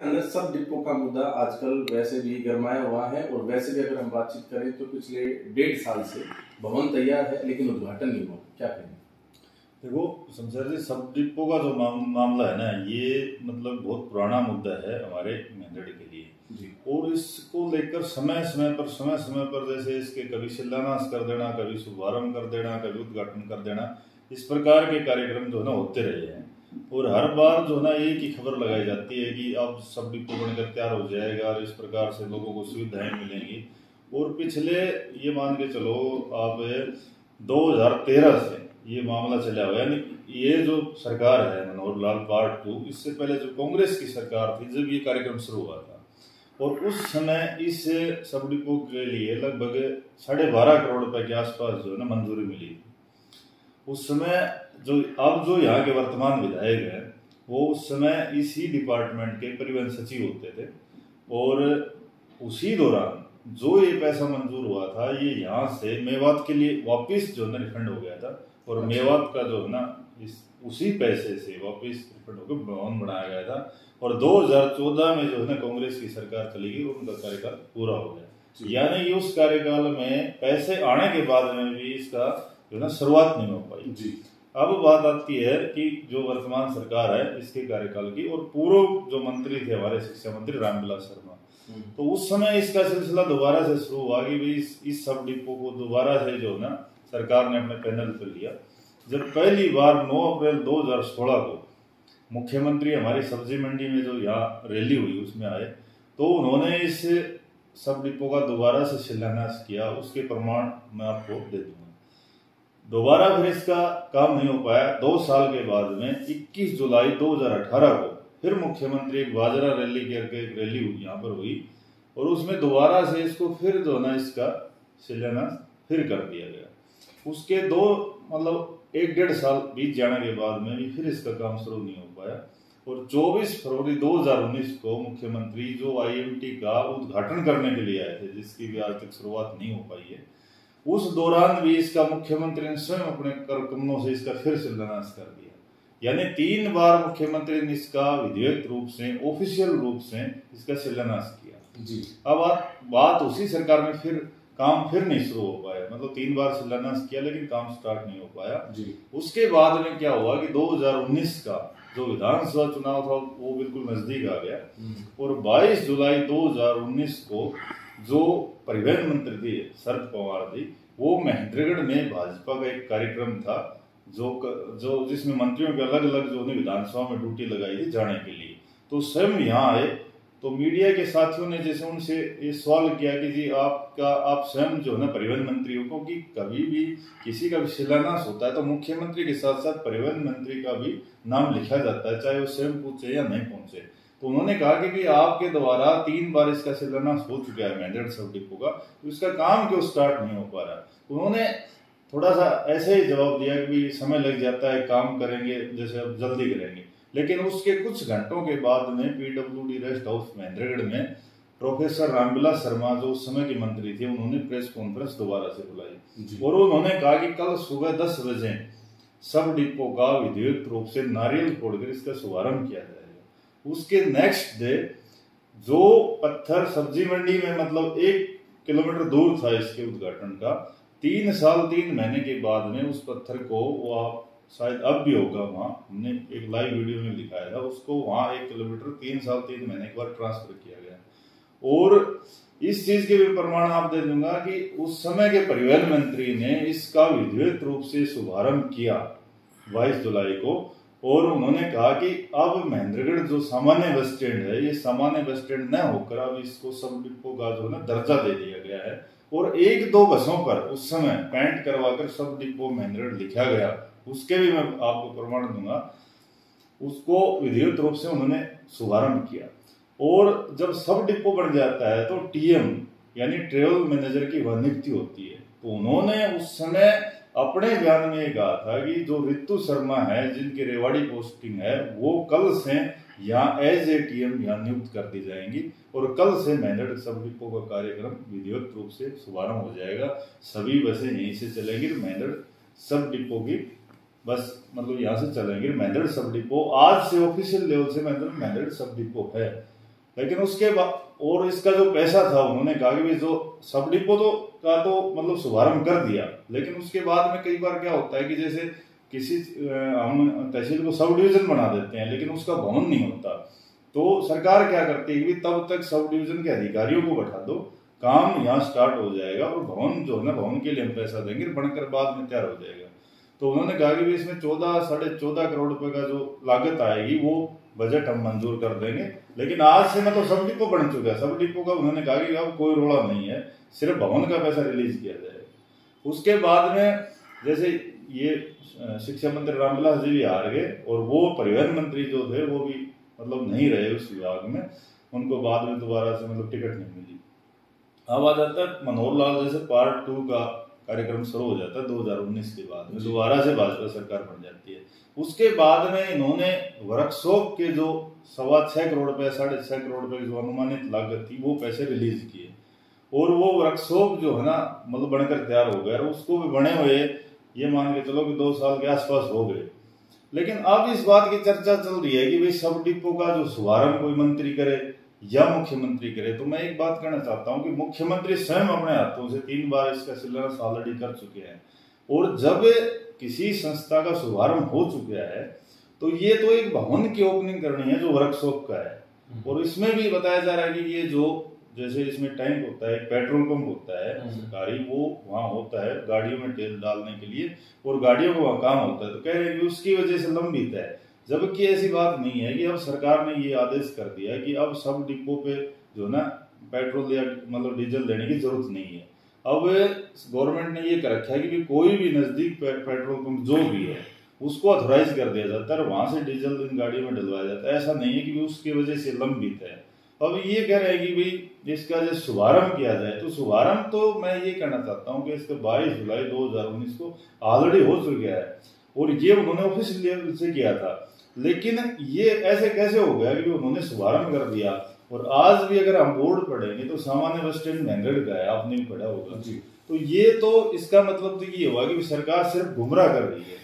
अंदर सब डिपो का मुद्दा आजकल वैसे भी गरमाया हुआ है और वैसे भी अगर हम बातचीत करें तो पिछले 1.5 साल से भवन तैयार है लेकिन उद्घाटन नहीं हुआ। क्या कहेंगे? देखो शमशेर जी, सब डिपो का जो मामला है ना, ये मतलब बहुत पुराना मुद्दा है हमारे मेंढर के लिए जी। और इसको लेकर समय समय पर जैसे इसके कभी शिलान्यास कर देना, कभी शुभारंभ कर देना, कभी उद्घाटन कर देना, इस प्रकार के कार्यक्रम जो है ना होते रहे हैं। और हर बार जो है ना एक ही खबर लगाई जाती है कि अब सब डिपो बनकर तैयार हो जाएगा और इस प्रकार से लोगों को सुविधाएं मिलेंगी। और पिछले ये मान के चलो आप 2013 से ये मामला चला हुआ है। यानी ये जो सरकार है मनोहर लाल पार्ट 2, इससे पहले जो कांग्रेस की सरकार थी जब ये कार्यक्रम शुरू हुआ था, और उस समय इस सब डिपो के लिए लगभग 12.5 करोड़ रुपए के आसपास जो है ना मंजूरी मिली थी। उस समय जो अब जो यहाँ के वर्तमान विधायक हैं वो उस समय इसी डिपार्टमेंट के परिवहन सचिव होते थे, और उसी दौरान जो ये पैसा मंजूर हुआ था ये यहाँ से मेवात के लिए वापिस जो है रिफंड हो गया था। और मेवात का जो है ना उसी पैसे से वापिस रिफंड होकर भवन बनाया गया था। और 2014 में जो है ना कांग्रेस की सरकार चली गई और उनका कार्यकाल पूरा हो गया। यानी उस कार्यकाल में पैसे आने के बाद में भी इसका जो ना शुरुआत नहीं हो पाई जी। अब बात आती है कि जो वर्तमान सरकार है इसके कार्यकाल की, और पूर्व जो मंत्री थे हमारे शिक्षा मंत्री रामविलास शर्मा, तो उस समय इसका सिलसिला दोबारा से शुरू हुआ कि भाई इस सब डिपो को दोबारा से जो ना सरकार ने अपने पैनल पर लिया। जब पहली बार 9 अप्रैल 2016 को मुख्यमंत्री हमारी सब्जी मंडी में जो यहाँ रैली हुई उसमें आए, तो उन्होंने इस सब डिपो का दोबारा से शिलान्यास किया। उसके प्रमाण मैं आपको दे दूंगा। दोबारा फिर इसका काम नहीं हो पाया। 2 साल के बाद में 21 जुलाई 2018 को फिर मुख्यमंत्री एक बाजरा रैली करके एक रैली यहाँ पर हुई, और उसमें दोबारा से इसको फिर जो ना इसका शिलान्यास फिर कर दिया गया। उसके 1.5 साल बीत जाने के बाद में भी फिर इसका काम शुरू नहीं हो पाया। और 24 फरवरी 2019 को मुख्यमंत्री जो IMT का उद्घाटन करने के लिए आए थे, जिसकी भी आज तक शुरुआत नहीं हो पाई है, उस दौरान भी इसका मुख्यमंत्री ने स्वयं अपने कर कमलों से इसका फिर शिलान्यास कर दिया। यानी 3 बार मुख्यमंत्री ने इसका विधिवत रूप से, ऑफिशियल रूप से इसका शिलान्यास किया। जी। अब बात उसी सरकार में फिर काम फिर नहीं शुरू हो पाया। मतलब 3 बार शिलान्यास किया लेकिन काम स्टार्ट नहीं हो पाया। जी। उसके बाद में क्या हुआ कि 2019 का जो विधानसभा चुनाव था वो बिल्कुल नजदीक आ गया, और 22 जुलाई 2019 को जो परिवहन मंत्री थे शरद पवार जी, वो महेंद्रगढ़ में भाजपा का एक कार्यक्रम था जो जिसमें मंत्रियों के अलग अलग जो विधानसभा में ड्यूटी लगाई थी जाने के लिए। तो स्वयं यहाँ आए, तो मीडिया के साथियों ने जैसे उनसे ये सवाल किया कि जी आप स्वयं जो है ना परिवहन मंत्री हो, क्योंकि कभी भी किसी का भी शिलान्यास होता है तो मुख्यमंत्री के साथ साथ परिवहन मंत्री का भी नाम लिखा जाता है, चाहे वो स्वयं पहुंचे या नहीं पहुंचे। तो उन्होंने कहा कि आपके द्वारा 3 बार इसका शिलान्यास हो चुका है मेंढर सब डिपो का, तो इसका काम क्यों स्टार्ट नहीं हो पा रहा। उन्होंने थोड़ा सा ऐसे ही जवाब दिया कि समय लग जाता है, काम करेंगे जैसे अब जल्दी करेंगे। लेकिन उसके कुछ घंटों के बाद में PWD रेस्ट हाउस महेंद्रगढ़ में प्रोफेसर रामविलास शर्मा जो उस समय के मंत्री थे, उन्होंने प्रेस कॉन्फ्रेंस दोबारा से बुलाई और उन्होंने कहा कि कल सुबह 10 बजे सब डिपो का विधिवत रूप से नारियल फोड़कर इसका शुभारंभ किया जाएगा। उसके नेक्स्ट डे जो पत्थर सब्जी मंडी में मतलब 1 किलोमीटर दूर था इसके उद्घाटन का, 3 साल 3 महीने के बाद में उस पत्थर को वो शायद अब भी होगा, वहाँ हमने एक लाइव वीडियो में दिखाया था, उसको वहाँ 1 किलोमीटर 3 साल 3 महीने के बाद ट्रांसफर किया गया। और इस चीज के भी प्रमाण आप दे दूंगा कि उस समय के परिवहन मंत्री ने इसका विधिवत रूप से शुभारंभ किया 22 जुलाई को, और उन्होंने कहा कि अब महेंद्रगढ़ जो सामान्य बस स्टैंड है, ये सामान्य बस स्टैंड न होकर अब इसको सब डिपो का जो है दर्जा दे दिया गया है। और 1-2 बसों पर उस समय पेंट करवाकर सब डिपो महेंद्रगढ़ लिखा गया, उसके भी मैं आपको प्रमाण दूंगा। उसको विधिवत रूप से उन्होंने शुभारंभ किया। और जब सब डिपो बन जाता है तो TM यानी ट्रेवल मैनेजर की वह नियुक्ति होती है। तो उन्होंने उस समय अपने बयान में कहा था कि जो रितु शर्मा है जिनकी रेवाड़ी पोस्टिंग है, वो कल से यहाँ एज ए TM यहाँ नियुक्त कर दी जाएंगी, और कल से महेंद्रगढ़ सब डिपो का कार्यक्रम विधिवत रूप से शुभारंभ हो जाएगा। सभी बसें यहीं से चलेंगी, महेंद्रगढ़ सब डिपो की बस मतलब यहाँ से चलेंगे। महेंद्रगढ़ सब डिपो आज से ऑफिशियल लेवल से महेंद्रगढ़ सब डिपो है। लेकिन उसके बाद और इसका जो पैसा था उन्होंने कहा कि जो सब डिपो का तो मतलब शुभारंभ कर दिया, लेकिन उसके बाद में कई बार क्या होता है कि जैसे किसी हम तहसील को सब डिवीजन बना देते हैं लेकिन उसका भवन नहीं होता, तो सरकार क्या करती है कि तब तक सब डिवीजन के अधिकारियों को बैठा दो, काम यहाँ स्टार्ट हो जाएगा और भवन जो है ना भवन के लिए हम पैसा देंगे, बनकर बाद में तैयार हो जाएगा। तो उन्होंने कहा कि इसमें 14-14.5 करोड़ रुपए का जो लागत आएगी वो बजट हम मंजूर कर देंगे। लेकिन आज से मतलब सब डिपो बन चुका है, सब डिपो का उन्होंने कहा कि अब कोई रोड़ा नहीं है, सिर्फ भवन का पैसा रिलीज किया जाएगा। उसके बाद में जैसे ये शिक्षा मंत्री रामविलास जी भी हार गए और वो परिवहन मंत्री जो थे वो भी मतलब नहीं रहे उस विभाग में, उनको बाद में दोबारा से मतलब टिकट नहीं मिली। अब आ जाता है मनोहर लाल जैसे पार्ट 2 का कार्यक्रम शुरू हो जाता है 2019 के बाद में, दोबारा से भाजपा सरकार बन जाती है। उसके बाद में इन्होंने वर्कशॉप के जो 6.25 करोड़ रुपए 6.5 करोड़ रुपए की जो अनुमानित लागत थी वो पैसे रिलीज किए और वो वर्कशॉप जो है ना मतलब बनकर तैयार हो गया और उसको भी बने हुए ये मान के चलो कि 2 साल के आसपास हो गए। लेकिन अब इस बात की चर्चा चल रही है कि भाई सब डिपो का जो शुभारंभ कोई मंत्री करे या मुख्यमंत्री करे। तो मैं एक बात कहना चाहता हूं कि मुख्यमंत्री स्वयं अपने हाथों से 3 बार इसका शिलान्यास ऑलरेडी कर चुके हैं और जब किसी संस्था का शुभारंभ हो चुका है तो ये तो एक भवन की ओपनिंग करनी है जो वर्कशॉप का है। और इसमें भी बताया जा रहा है कि ये जो जैसे इसमें टैंक होता है, पेट्रोल पंप होता है सरकारी, वो वहां होता है गाड़ियों में तेल डालने के लिए और गाड़ियों को वहां काम होता है, तो कह रहे हैं कि उसकी वजह से लंबित है। जबकि ऐसी बात नहीं है कि अब सरकार ने ये आदेश कर दिया कि अब सब डिपो पे जो ना पेट्रोल या मतलब डीजल देने की जरूरत नहीं है। अब गवर्नमेंट ने ये कर रखा है कि कोई भी नजदीक पेट्रोल पंप जो भी है उसको ऑथोराइज कर दिया जाता है और वहां से डीजल इन गाड़ियों में डलवाया जाता है। ऐसा नहीं है कि उसकी वजह से लंबित है। अब ये कह रहे हैं कि भाई इसका जो शुभारंभ किया जाए, तो शुभारंभ तो मैं ये कहना चाहता हूँ कि इसका 22 जुलाई 2019 को ऑलरेडी हो चुका है और ये उन्होंने ऑफिशियल लेवल से किया था। लेकिन ये ऐसे कैसे हो गया कि उन्होंने शुभारंभ कर दिया और आज भी अगर हम बोर्ड पढ़ेंगे तो सामान्य बस स्टैंड महंगड़ का है, आपने भी पढ़ा होगा जी। तो ये तो इसका मतलब तो ये हुआ कि सरकार सिर्फ गुमराह कर रही है।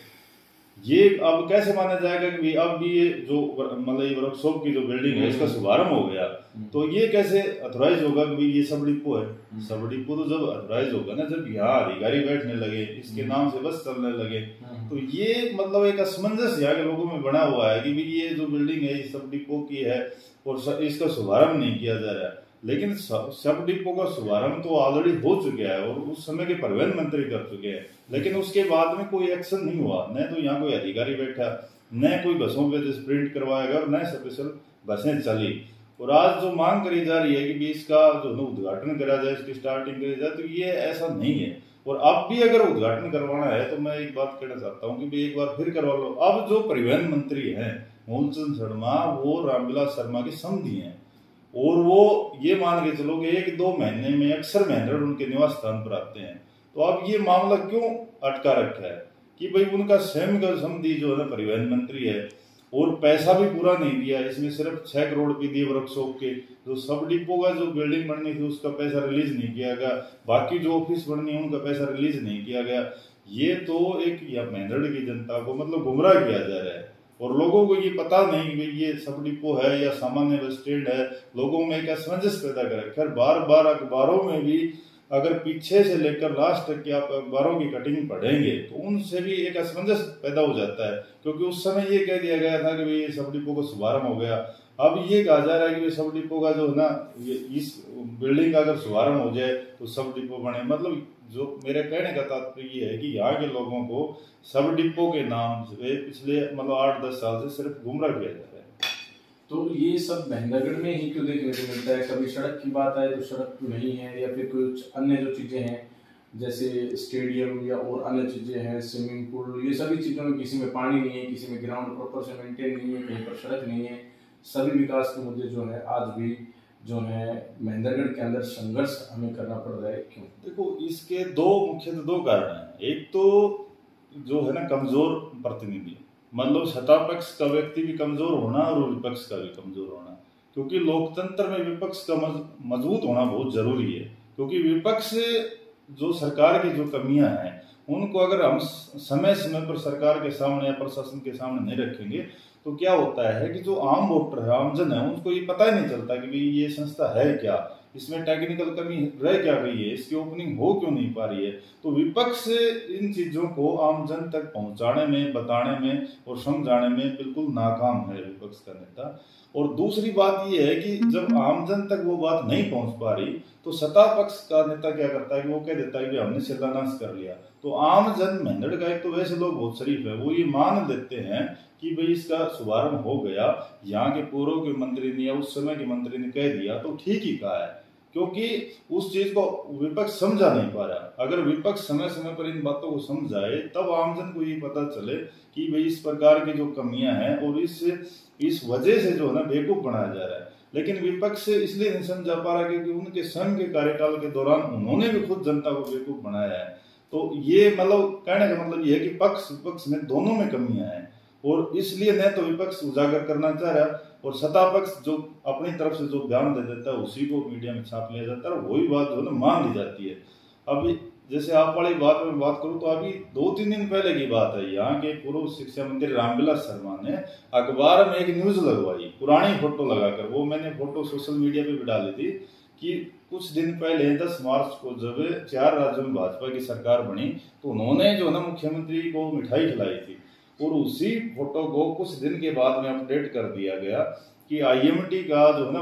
ये अब कैसे माना जाएगा कि अब भी ये जो मतलब ये वर्कशॉप की जो बिल्डिंग है इसका शुभारंभ हो गया, तो ये कैसे अथोराइज होगा कि ये सब डिपो है। सब डिपो तो जब अथोराइज होगा ना, जब यहाँ अधिकारी बैठने लगे, इसके नाम से बस चलने लगे, तो ये मतलब एक असमंजस यहाँ के लोगों में बना हुआ है कि ये जो बिल्डिंग है ये सब डिपो की है और इसका शुभारंभ नहीं किया जा रहा है। लेकिन सब डिपो का शुभारंभ तो ऑलरेडी हो चुका है और उस समय के परिवहन मंत्री कर चुके हैं, लेकिन उसके बाद में कोई एक्शन नहीं हुआ। न तो यहाँ कोई अधिकारी बैठा, न कोई बसों पे प्रिंट करवाएगा और न स्पेशल बसें चली। और आज जो मांग करी जा रही है कि इसका जो उद्घाटन करा जाए, इसकी स्टार्टिंग करी जाए, तो ये ऐसा नहीं है। और अब भी अगर उद्घाटन करवाना है तो मैं एक बात कहना चाहता हूँ कि एक बार फिर करवा लो। अब जो परिवहन मंत्री हैं मूलचंद शर्मा, वो रामविलास शर्मा के समधी हैं और वो ये मान के चलो कि 1-2 महीने में अक्सर महेंद्र उनके निवास स्थान पर आते हैं। तो अब ये मामला क्यों अटका रखा है कि भाई उनका स्वयं का समधी जो है ना परिवहन मंत्री है और पैसा भी पूरा नहीं दिया। इसमें सिर्फ 6 करोड़ रुपए दिए वर्कशॉप के, जो सब डिपो का जो बिल्डिंग बननी थी उसका पैसा रिलीज नहीं किया गया, बाकी जो ऑफिस बननी है उनका पैसा रिलीज नहीं किया गया। ये तो एक महेंद्र की जनता को मतलब गुमराह किया जा रहा है और लोगों को ये पता नहीं कि ये सब डिपो है या सामान्य बस स्टैंड है। लोगों में एक असमंजस पैदा कर रखा है। बार बार अखबारों में भी अगर पीछे से लेकर लास्ट तक की आप अखबारों की कटिंग पढ़ेंगे तो उनसे भी एक असमंजस पैदा हो जाता है, क्योंकि उस समय ये कह दिया गया था कि भाई ये सब डिपो का शुभारंभ हो गया। अब ये कहा जा रहा है कि सब डिपो का जो है ना इस बिल्डिंग का अगर शुभारंभ हो जाए तो सब डिपो बने। मतलब जो मेरे कहने का तात्पर्य ये है कि यहाँ के लोगों को सब डिपो के नाम से पिछले मतलब 8-10 साल से सिर्फ गुमराह किया जा रहा है। तो ये सब महेंद्रगढ़ में ही क्यों देखने को मिलता है? कभी सड़क की बात आए तो सड़क नहीं है, या फिर कुछ अन्य जो चीजें हैं जैसे स्टेडियम या और अन्य चीजें हैं, स्विमिंग पूल, ये सभी चीजों में किसी में पानी नहीं है, किसी में ग्राउंड प्रॉपर से मेंटेन नहीं है, कहीं पर सड़क नहीं है। सभी विकास के मुद्दे जो है आज भी जो है महेंद्रगढ़ के अंदर संघर्ष हमें करना पड़ रहा है। क्यों? देखो, इसके मुख्यतः 2 कारण हैं। एक तो जो है ना कमजोर प्रतिनिधि, मतलब सत्ता पक्ष का व्यक्ति भी कमजोर होना और विपक्ष का भी कमजोर होना, क्योंकि लोकतंत्र में विपक्ष का मजबूत होना बहुत जरूरी है। क्योंकि विपक्ष जो सरकार की जो कमियां हैं उनको अगर हम समय समय पर सरकार के सामने या प्रशासन के सामने नहीं रखेंगे तो क्या होता है कि जो आम वोटर है, आमजन है, उनको ये पता ही नहीं चलता कि भाई ये संस्था है क्या, इसमें टेक्निकल कमी रह क्या गई है, इसकी ओपनिंग हो क्यों नहीं पा रही है। तो विपक्ष इन चीजों को आमजन तक पहुंचाने में, बताने में और समझाने में बिल्कुल नाकाम है विपक्ष का नेता। और दूसरी बात यह है कि जब आमजन तक वो बात नहीं पहुंच पा रही तो सत्ता पक्ष का नेता क्या करता है कि वो कह देता है कि हमने शिलान्यास कर लिया। तो आमजन मेहनत का एक तो वैसे लोग बहुत शरीफ है, वो ये मान लेते हैं कि भाई इसका शुभारंभ हो गया, यहाँ के पूर्व के मंत्री ने या उस समय के मंत्री ने कह दिया तो ठीक ही कहा है, क्योंकि उस चीज को विपक्ष समझा नहीं पा रहा। अगर विपक्ष समय समय पर इन बातों को समझाए तब आमजन को ये पता चले कि भाई इस प्रकार की जो कमियां हैं और इस वजह से जो है ना बेवकूफ बनाया जा रहा है। लेकिन विपक्ष इसलिए नहीं समझा पा रहा क्योंकि उनके स्वयं के कार्यकाल के दौरान उन्होंने भी खुद जनता को बेवकूफ बनाया है। तो ये मतलब कहने का मतलब ये है कि पक्ष विपक्ष में दोनों में कमियां हैं और इसलिए न तो विपक्ष उजागर करना चाह रहा और सत्ता पक्ष जो अपनी तरफ से जो बयान दे देता है उसी को मीडिया में छाप लिया जाता है और वही बात जो है ना मान ली जाती है। अभी जैसे आप वाली बात में बात करूं तो अभी 2-3 दिन पहले की बात है, यहाँ के पूर्व शिक्षा मंत्री रामविलास शर्मा ने अखबार में एक न्यूज लगवाई पुरानी फोटो लगाकर। वो मैंने फोटो सोशल मीडिया पे भी डाली थी कि कुछ दिन पहले 10 मार्च को जब 4 राज्यों में भाजपा की सरकार बनी तो उन्होंने जो है ना मुख्यमंत्री को मिठाई खिलाई थी और उसी फोटो को कुछ दिन के बाद में अपडेट कर दिया गया कि आईएमटी का जो है ना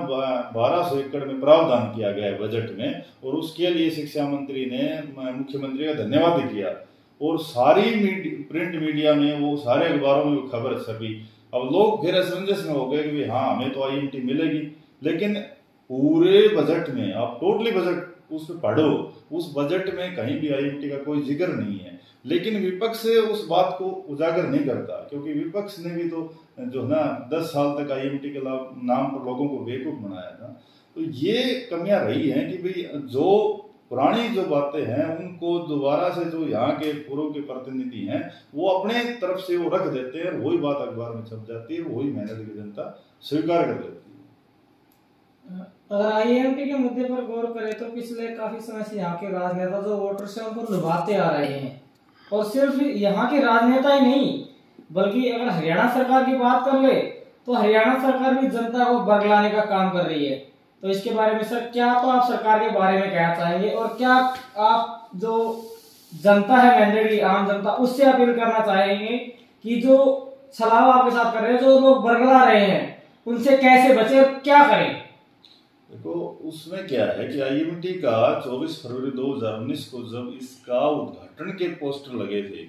1200 एकड़ में प्रावधान किया गया है बजट में और उसके लिए शिक्षा मंत्री ने मुख्यमंत्री का धन्यवाद किया और सारी प्रिंट मीडिया में वो सारे अखबारों में वो खबर छपी। अब लोग फिर असमंजस में हो गए कि हाँ हमें तो आईएमटी मिलेगी, लेकिन पूरे बजट में आप टोटली बजट उस पर पढ़ो, उस बजट में कहीं भी आईएमटी का कोई जिक्र नहीं है। लेकिन विपक्ष उस बात को उजागर नहीं करता क्योंकि विपक्ष ने भी तो जो है ना 10 साल तक आईएमटी के नाम पर लोगों को बेवकूफ बनाया था। तो ये कमियां रही हैं कि भाई जो पुरानी जो बातें हैं उनको दोबारा से जो यहाँ के पूर्व के प्रतिनिधि हैं वो अपने तरफ से वो रख देते हैं, वही बात अखबार में छप जाती है, वही मेहनत की जनता स्वीकार कर लेती है। अगर आईएमटी के मुद्दे पर गौर करें तो पिछले काफी समय से यहाँ के राजनेता जो वोटर्स हैं उनको लुभाते आ रहे हैं और सिर्फ यहाँ के राजनेता ही नहीं बल्कि अगर हरियाणा सरकार की बात कर ले तो हरियाणा सरकार भी जनता को बरगलाने का काम कर रही है। तो इसके बारे में सर क्या तो आप सरकार के बारे में कहना चाहेंगे और क्या आप जो जनता है मैंडेट की आम जनता उससे अपील करना चाहेंगे कि जो छलावा आपके साथ कर रहे हैं, जो लोग बरगला रहे हैं, उनसे कैसे बचे और क्या करें? देखो उसमें क्या है कि आईएमटी का 24 फरवरी 2019 को जब इसका उद्घाटन के पोस्टर लगे थे,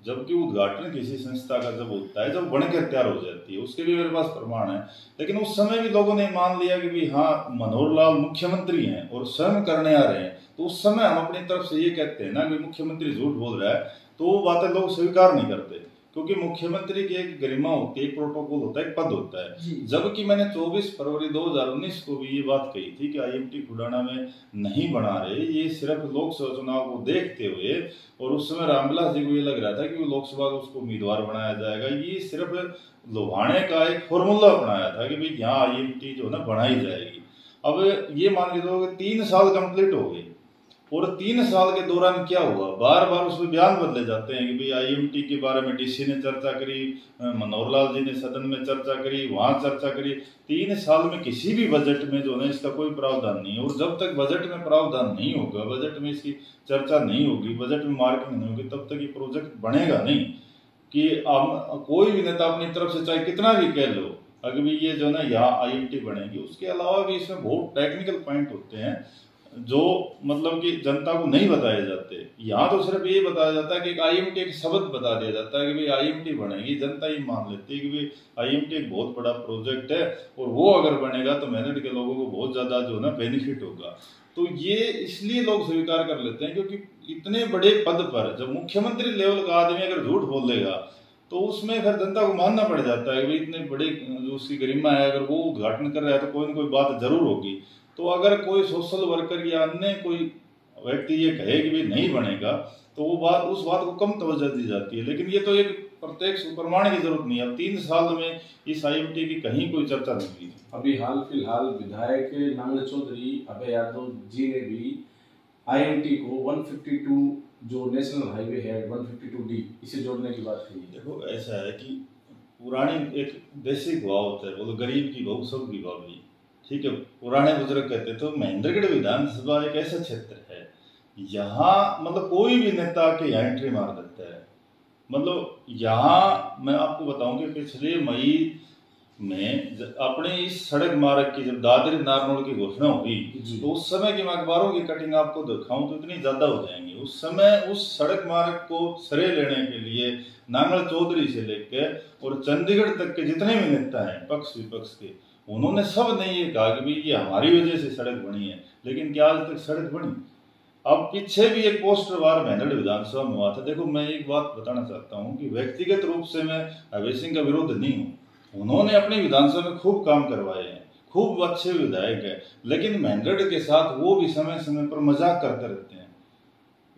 जबकि उद्घाटन किसी संस्था का जब होता है जब बनकर तैयार हो जाती है उसके भी मेरे पास प्रमाण है, लेकिन उस समय भी लोगों ने मान लिया कि भाई हाँ मनोहर लाल मुख्यमंत्री हैं और स्वयं करने आ रहे हैं। तो उस समय हम अपनी तरफ से ये कहते हैं ना कि मुख्यमंत्री झूठ बोल रहा है तो वो बातें लोग स्वीकार नहीं करते क्योंकि मुख्यमंत्री की एक गरिमा होती है, एक प्रोटोकॉल होता है, एक पद होता है। जबकि मैंने 24 फरवरी 2019 को भी ये बात कही थी कि आईएमटी खुडाना में नहीं बना रहे, ये सिर्फ लोकसभा चुनाव को देखते हुए और उस समय रामविलास जी को ये लग रहा था कि वो लोकसभा को उसको उम्मीदवार बनाया जाएगा, ये सिर्फ लुभाने का एक फॉर्मूला अपनाया था कि भाई यहाँ आईएमटी जो है ना बनाई जाएगी। अब ये मान लीजिए 3 साल कंप्लीट हो गए और 3 साल के दौरान क्या हुआ, बार बार उसमें बयान बदले जाते हैं कि भाई आईएमटी के बारे में डीसी ने चर्चा करी, मनोहर लाल जी ने सदन में चर्चा करी, वहां चर्चा करी। 3 साल में किसी भी बजट में जो है इसका कोई प्रावधान नहीं है और जब तक बजट में प्रावधान नहीं होगा, बजट में इसकी चर्चा नहीं होगी, बजट में मार्किंग नहीं होगी, तब तक ये प्रोजेक्ट बनेगा नहीं। कि कोई भी नेता अपनी तरफ से चाहे कितना भी कह लो अगर भी ये जो है ना यहाँ आईएमटी बनेगी, उसके अलावा भी इसमें बहुत टेक्निकल पॉइंट होते हैं जो मतलब कि जनता को नहीं बताए जाते। यहाँ तो सिर्फ ये बताया जाता है कि आईएमटी एक शब्द बता दिया जाता है कि भाई आईएमटी बनेगी, जनता ही मान लेती है कि भाई आईएमटी एक बहुत बड़ा प्रोजेक्ट है और वो अगर बनेगा तो मेहनत के लोगों को बहुत ज्यादा जो है ना बेनिफिट होगा। तो ये इसलिए लोग स्वीकार कर लेते हैं क्योंकि इतने बड़े पद पर जब मुख्यमंत्री लेवल का आदमी अगर झूठ बोल देगा तो उसमें फिर जनता को मानना पड़ जाता है कि भाई इतने बड़े जो उसकी गरिमा है, अगर वो उद्घाटन कर रहा है तो कोई ना कोई बात जरूर होगी। तो अगर कोई सोशल वर्कर या अन्य कोई व्यक्ति ये कहे कि भाई नहीं बनेगा तो वो बात उस बात को कम तवज्जो दी जाती है। लेकिन ये तो एक प्रत्यक्ष प्रमाण की जरूरत नहीं है। अब 3 साल में इस आईएमटी की कहीं कोई चर्चा नहीं हुई। अभी हाल फिलहाल विधायक नांगल चौधरी अभय यादव जी ने भी आईएमटी को 152 जो नेशनल हाईवे है 152D, इसे जोड़ने की बात कही है। देखो ऐसा है कि पुरानी एक बेसिक हुआ होता है, बोलो गरीब की बहू सब की भाभी, ठीक है। पुराने बुजुर्ग कहते तो महेंद्रगढ़ विधानसभा एक ऐसा क्षेत्र है, यहाँ मतलब कोई भी नेता के यहाँ एंट्री मार देता है। मतलब यहाँ मैं आपको बताऊं कि पिछले मई में अपने इस सड़क मार्ग की जब दादरी नारनौल की घोषणा हुई तो उस समय की मैं अखबारों की कटिंग आपको दिखाऊं तो इतनी ज्यादा हो जाएंगी। उस समय उस सड़क मार्ग को सरे लेने के लिए नांगल चौधरी से लेकर और चंडीगढ़ तक के जितने भी नेता हैं पक्ष विपक्ष के, उन्होंने सब ने ये कहा कि भाई ये हमारी वजह से सड़क बनी है, लेकिन क्या आज तक सड़क बनी? अब पीछे भी एक पोस्टर वार महेंद्रगढ़ विधानसभा में हुआ था। देखो मैं एक बात बताना चाहता हूँ कि व्यक्तिगत रूप से मैं अभय सिंह का विरोध नहीं हूँ, उन्होंने अपनी विधानसभा में खूब काम करवाए हैं, खूब अच्छे विधायक है, लेकिन महेंद्रगढ़ के साथ वो भी समय समय पर मजाक करते रहते हैं,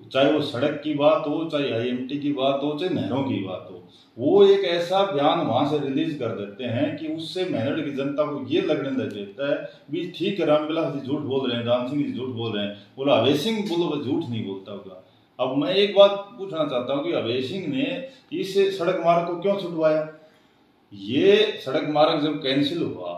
चाहे वो सड़क की बात हो, चाहे IMT की बात हो, चाहे नहरों की बात हो। वो एक ऐसा बयान वहां से रिलीज कर देते हैं कि उससे महेंद्रगढ़ की जनता को ये लगने लग जाता है भी ठीक है रामविलास जी झूठ बोल रहे हैं, दान सिंह जी झूठ बोल रहे हैं, बोला अभय सिंह बोलो वो झूठ नहीं बोलता होगा। अब मैं एक बात पूछना चाहता हूँ कि अभय सिंह ने इस सड़क मार्ग को क्यों छुटवाया? ये सड़क मार्ग जब कैंसिल हुआ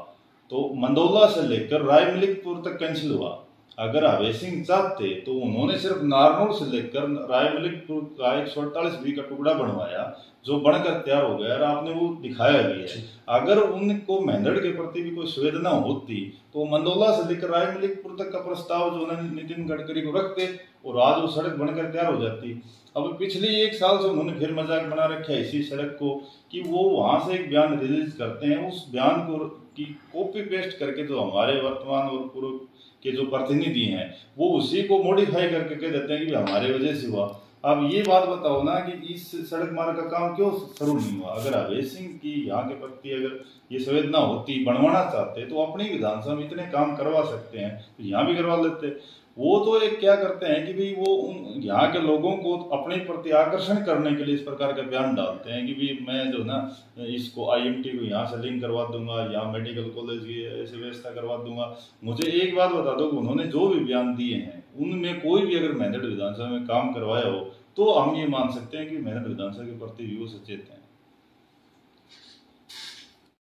तो मंदोला से लेकर रायमलिकपुर तक कैंसिल हुआ। अगर अभय सिंह चाहते तो उन्होंने सिर्फ नारनौल से लेकर रायमलिकपुर का 148B का टुकड़ा बनवाया जो बनकर तैयार हो गया और आपने वो दिखाया भी है। अगर उनको महेंद्रगढ़ के प्रति भी कोई संवेदना होती तो मंदोला से लेकर रायमलिकपुर तक का प्रस्ताव जो उन्होंने नितिन गडकरी को रखते और आज वो सड़क बनकर तैयार हो जाती। अब पिछले 1 साल से उन्होंने फिर मजाक बना रखा है इसी सड़क को कि वो वहां से एक बयान रिलीज करते हैं, उस बयान को की कॉपी पेस्ट करके जो हमारे वर्तमान और पूर्व के जो प्रतिनिधि हैं वो उसी को मॉडिफाई करके कह देते हैं कि हमारे वजह से हुआ। अब ये बात बताओ ना कि इस सड़क मार्ग का काम क्यों शुरू नहीं हुआ? अगर अभय सिंह की यहाँ के प्रति अगर ये संवेदना होती, बनवाना चाहते तो अपनी विधानसभा में इतने काम करवा सकते हैं तो यहाँ भी करवा लेते। वो तो एक क्या करते हैं कि भाई वो यहाँ के लोगों को अपने प्रति आकर्षण करने के लिए इस प्रकार का बयान डालते हैं कि भाई मैं जो ना इसको IMT को यहाँ से लिंक करवा दूंगा, यहाँ मेडिकल कॉलेज की ऐसी व्यवस्था करवा दूंगा। मुझे एक बात बता दो कि उन्होंने जो भी बयान दिए हैं उनमें कोई भी अगर महेंद्रगढ़ विधानसभा में काम करवाया हो तो हम ये मान सकते हैं कि महेंद्रगढ़ विधानसभा के प्रति भी वो सचेत हैं।